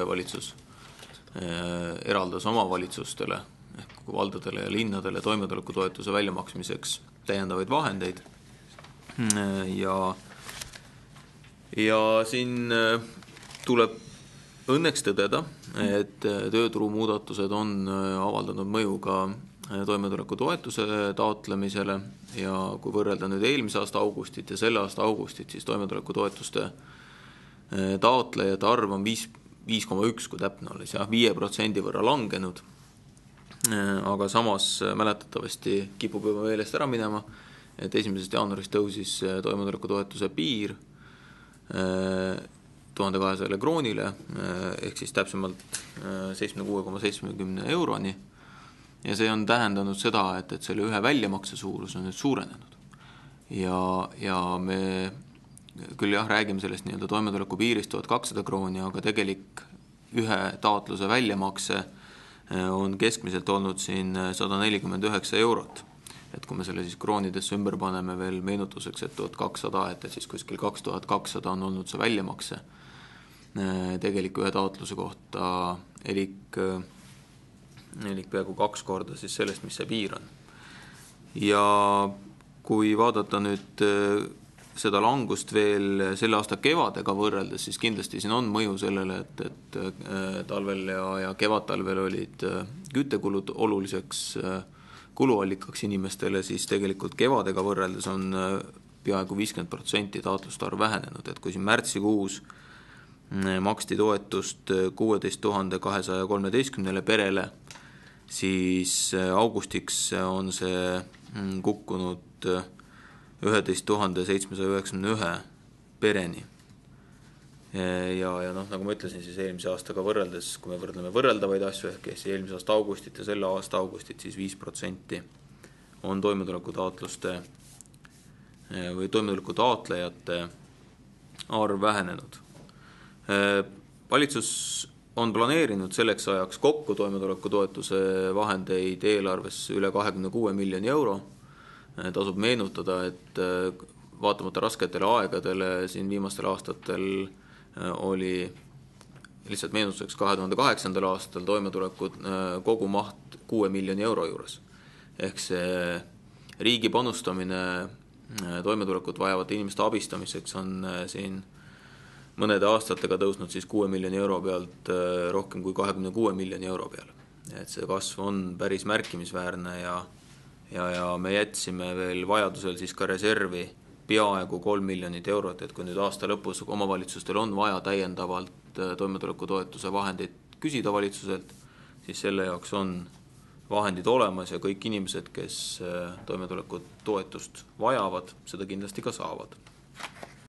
valitsus eraldas omavalitsustele ehk valdadele ja linnadele toimetulekutoetuse väljamaksmiseks täiendavaid vahendeid. Ja siin tuleb õnneks tõdeda, et tööturu muudatused on avaldanud mõju ka toimetulekutoetuse taotlemisele ja kui võrrelda nüüd eelmise aasta augustit ja selle aasta augustit, siis toimetulekutoetuste taotlejate arv on 5,1, kui täpne oleks, 5% võrra langenud. Aga samas mäletatavasti kipub juba meelest ära minema, et 1. jaanuarist tõusis toimetulekutoetuse piir 1200 kroonile ehk siis täpsemalt 76,70 euroni. Ja see on tähendanud seda, et selle ühe väljamakse suurus on nüüd suurenenud. Ja me küll räägime sellest nii-öelda toimetuleku piirist 1200 krooni, aga tegelik ühe taotluse väljamakse on keskmiselt olnud siin 149 eurot. Et kui me selle siis kroonidesse ümber paneme veel meenutuseks, et 1200, et siis kuskil 2200 on olnud see väljamakse tegelik ühe taotluse kohta elik peaaegu 2 korda siis sellest, mis see piir on. Ja kui vaadata nüüd seda langust veel selle aasta kevadega võrreldes, siis kindlasti siin on mõju sellele, et talvel ja kevadtalvel olid küttekulud oluliseks kuluallikaks inimestele, siis tegelikult kevadega võrreldes on peaaegu 50% taotluste arv vähenenud. Et kui siin märtsikuus maksti toetust 16 213 perele, siis augustiks on see kukkunud 11 791 pereni. Ja nagu ma ütlesin, siis eelmise aastaga võrreldes, kui me võrdleme võrreldavaid asju, ehk eelmise aasta augustit ja selle aasta augustit, siis 5% on toimetulekutaotluste või toimetuleku taotlejate arv vähenenud. Valitsus on planeerinud selleks ajaks kokku toimetulekutoetuse vahendeid eelarves üle 26 miljoni euro. Tasub meenutada, et vaatamata rasketele aegadele siin viimastel aastatel oli lihtsalt meenutuseks 2008. aastal toimetuleku kogumaht 6 miljoni euro juures. Ehk see riigi panustamine toimetulekut vajavate inimeste abistamiseks on siin mõnede aastatega tõusnud siis 6 miljoni euro pealt rohkem kui 26 miljoni euro peale. Et see kasv on päris märkimisväärne ja me jätsime veel vajadusel siis ka reservi peaaegu 3 miljonit eurot, et kui nüüd aasta lõpus omavalitsustel on vaja täiendavalt toimetulekutoetuse vahendeid küsida valitsuselt, siis selle jaoks on vahendid olemas ja kõik inimesed, kes toimetulekutoetust vajavad, seda kindlasti ka saavad.